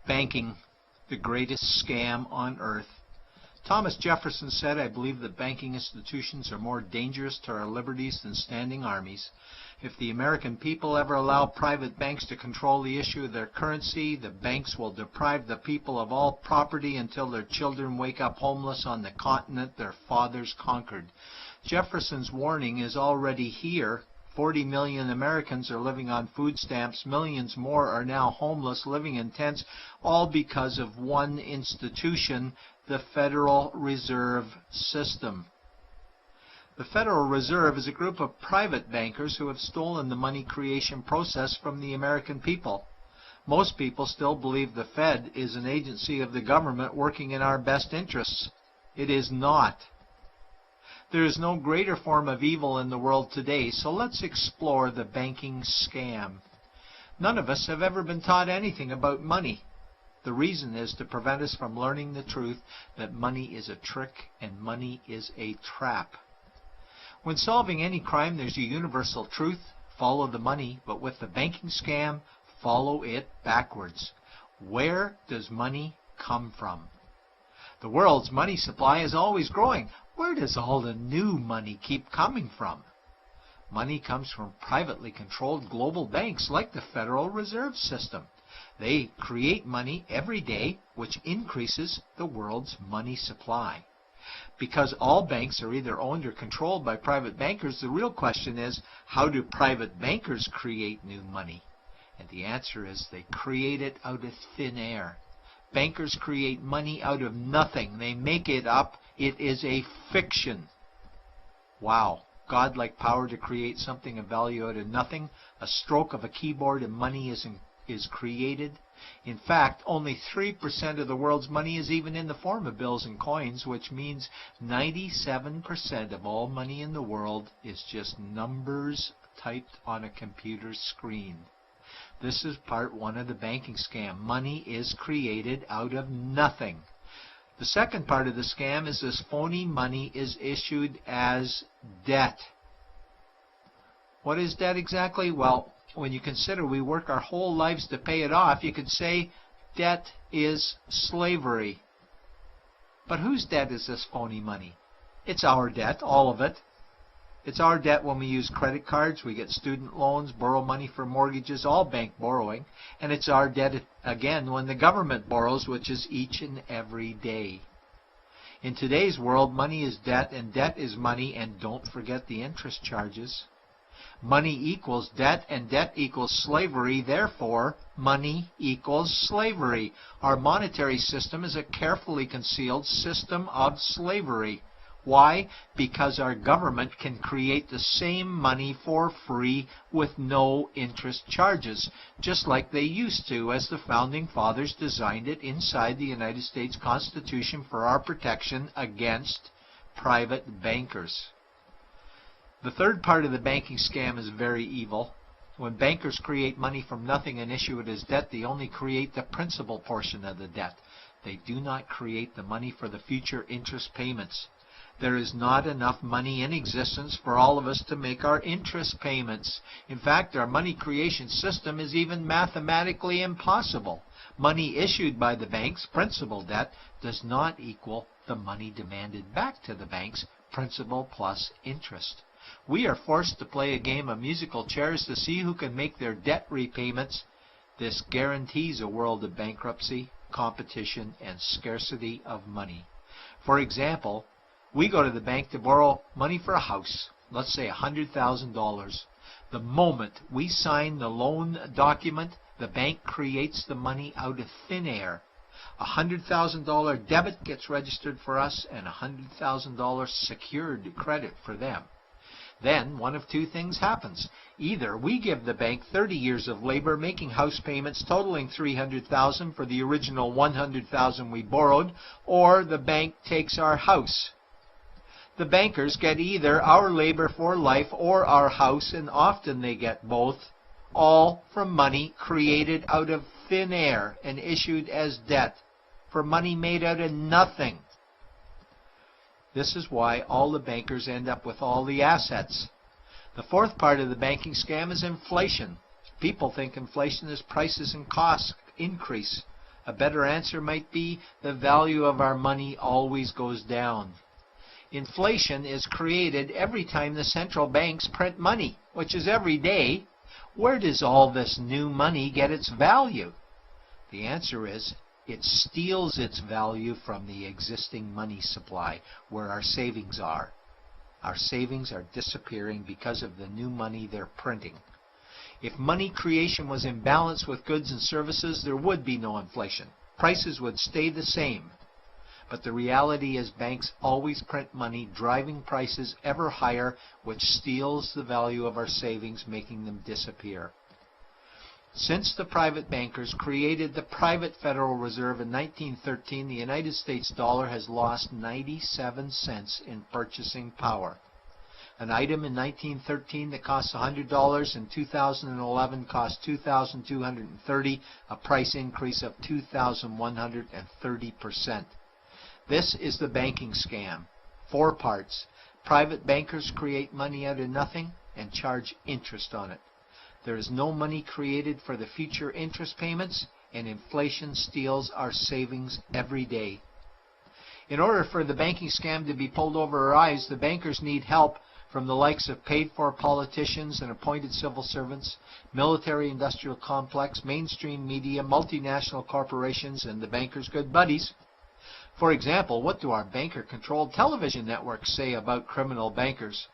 Banking, the greatest scam on earth. Thomas Jefferson said, "I believe that banking institutions are more dangerous to our liberties than standing armies. If the American people ever allow private banks to control the issue of their currency, the banks will deprive the people of all property until their children wake up homeless on the continent their fathers conquered." Jefferson's warning is already here. 40 million Americans are living on food stamps. Millions more are now homeless, living in tents, all because of one institution, the Federal Reserve System. The Federal Reserve is a group of private bankers who have stolen the money creation process from the American people. Most people still believe the Fed is an agency of the government working in our best interests. It is not. There is no greater form of evil in the world today, so let's explore the banking scam. None of us have ever been taught anything about money. The reason is to prevent us from learning the truth that money is a trick and money is a trap. When solving any crime, there's a universal truth: follow the money, but with the banking scam, follow it backwards. Where does money come from? The world's money supply is always growing. Where does all the new money keep coming from? Money comes from privately controlled global banks like the Federal Reserve System. They create money every day, which increases the world's money supply. Because all banks are either owned or controlled by private bankers, the real question is, how do private bankers create new money? And the answer is they create it out of thin air. Bankers create money out of nothing. They make it up. It is a fiction. Wow. Godlike power to create something of value out of nothing. A stroke of a keyboard and money is created. In fact, only 3% of the world's money is even in the form of bills and coins, which means 97% of all money in the world is just numbers typed on a computer screen. This is part one of the banking scam. Money is created out of nothing. The second part of the scam is this phony money is issued as debt. What is debt exactly? Well, when you consider we work our whole lives to pay it off, you could say debt is slavery. But whose debt is this phony money? It's our debt, all of it. It's our debt when we use credit cards, we get student loans, borrow money for mortgages, all bank borrowing. And it's our debt again when the government borrows, which is each and every day. In today's world, money is debt and debt is money, and don't forget the interest charges. Money equals debt and debt equals slavery, therefore money equals slavery. Our monetary system is a carefully concealed system of slavery. Why? Because our government can create the same money for free with no interest charges, just like they used to as the Founding Fathers designed it inside the United States Constitution for our protection against private bankers. The third part of the banking scam is very evil. When bankers create money from nothing and issue it as debt, they only create the principal portion of the debt. They do not create the money for the future interest payments. There is not enough money in existence for all of us to make our interest payments. In fact, our money creation system is even mathematically impossible. Money issued by the banks, principal debt, does not equal the money demanded back to the banks, principal plus interest. We are forced to play a game of musical chairs to see who can make their debt repayments. This guarantees a world of bankruptcy, competition, and scarcity of money. For example, we go to the bank to borrow money for a house, let's say $100,000. The moment we sign the loan document, the bank creates the money out of thin air. A $100,000 debit gets registered for us and a $100,000 secured credit for them. Then one of two things happens. Either we give the bank 30 years of labor making house payments totaling $300,000 for the original $100,000 we borrowed, or the bank takes our house. The bankers get either our labor for life or our house, and often they get both, all from money created out of thin air and issued as debt, for money made out of nothing. This is why all the bankers end up with all the assets. The fourth part of the banking scam is inflation. People think inflation is prices and costs increase. A better answer might be the value of our money always goes down. Inflation is created every time the central banks print money, which is every day. Where does all this new money get its value? The answer is it steals its value from the existing money supply, where our savings are. Our savings are disappearing because of the new money they're printing. If money creation was in balance with goods and services, there would be no inflation. Prices would stay the same. But the reality is banks always print money, driving prices ever higher, which steals the value of our savings, making them disappear. Since the private bankers created the private Federal Reserve in 1913, the United States dollar has lost 97 cents in purchasing power. An item in 1913 that cost $100 in 2011 cost $2,230, a price increase of 2,130%. This is the banking scam. 4 parts. Private bankers create money out of nothing and charge interest on it. There is no money created for the future interest payments, and inflation steals our savings every day. In order for the banking scam to be pulled over our eyes, the bankers need help from the likes of paid-for politicians and appointed civil servants, military-industrial complex, mainstream media, multinational corporations, and the bankers' good buddies. For example, what do our banker-controlled television networks say about criminal bankers?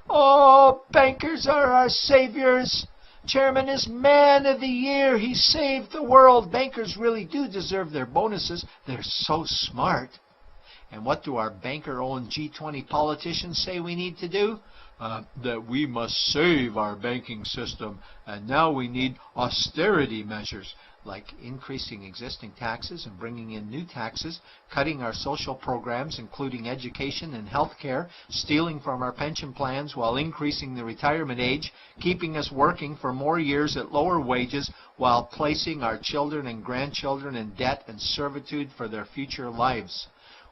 "Oh, bankers are our saviors. Chairman is Man of the Year. He saved the world. Bankers really do deserve their bonuses. They're so smart." And what do our banker-owned G20 politicians say we need to do? That we must save our banking system, and now we need austerity measures, like increasing existing taxes and bringing in new taxes, cutting our social programs, including education and health care, stealing from our pension plans while increasing the retirement age, keeping us working for more years at lower wages while placing our children and grandchildren in debt and servitude for their future lives.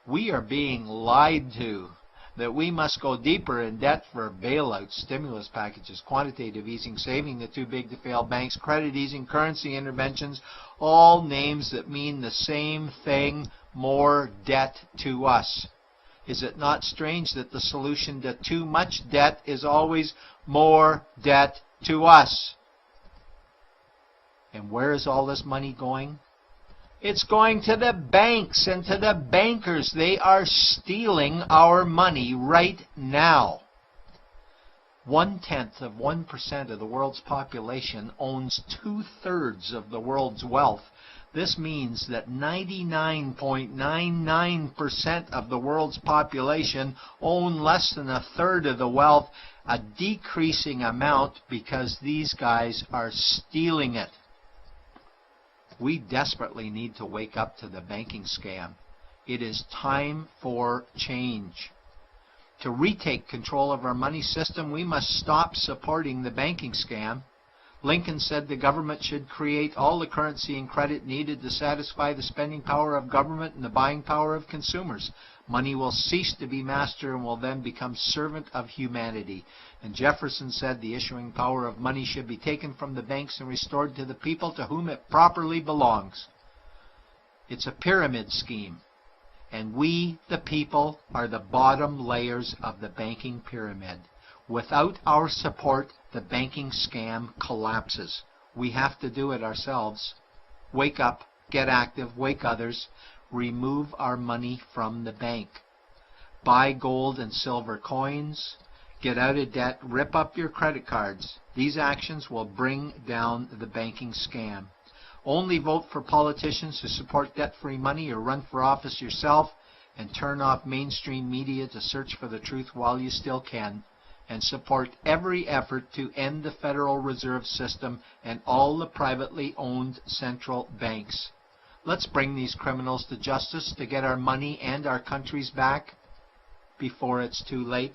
We are being lied to that we must go deeper in debt for bailouts, stimulus packages, quantitative easing, saving the too big to fail banks, credit easing, currency interventions, all names that mean the same thing, more debt to us. Is it not strange that the solution to too much debt is always more debt to us? And where is all this money going? It's going to the banks and to the bankers. They are stealing our money right now. 0.1% of the world's population owns 2/3 of the world's wealth. This means that 99.99% of the world's population own less than 1/3 of the wealth, a decreasing amount because these guys are stealing it. We desperately need to wake up to the banking scam. It is time for change. To retake control of our money system, we must stop supporting the banking scam. Lincoln said the government should create all the currency and credit needed to satisfy the spending power of government and the buying power of consumers. Money will cease to be master and will then become servant of humanity. And Jefferson said the issuing power of money should be taken from the banks and restored to the people to whom it properly belongs. It's a pyramid scheme. And we, the people, are the bottom layers of the banking pyramid. Without our support, the banking scam collapses. We have to do it ourselves. Wake up, get active, wake others. Remove our money from the bank. Buy gold and silver coins. Get out of debt. Rip up your credit cards. These actions will bring down the banking scam. Only vote for politicians who support debt-free money, or run for office yourself, and turn off mainstream media to search for the truth while you still can, and support every effort to end the Federal Reserve System and all the privately owned central banks. Let's bring these criminals to justice to get our money and our countries back before it's too late.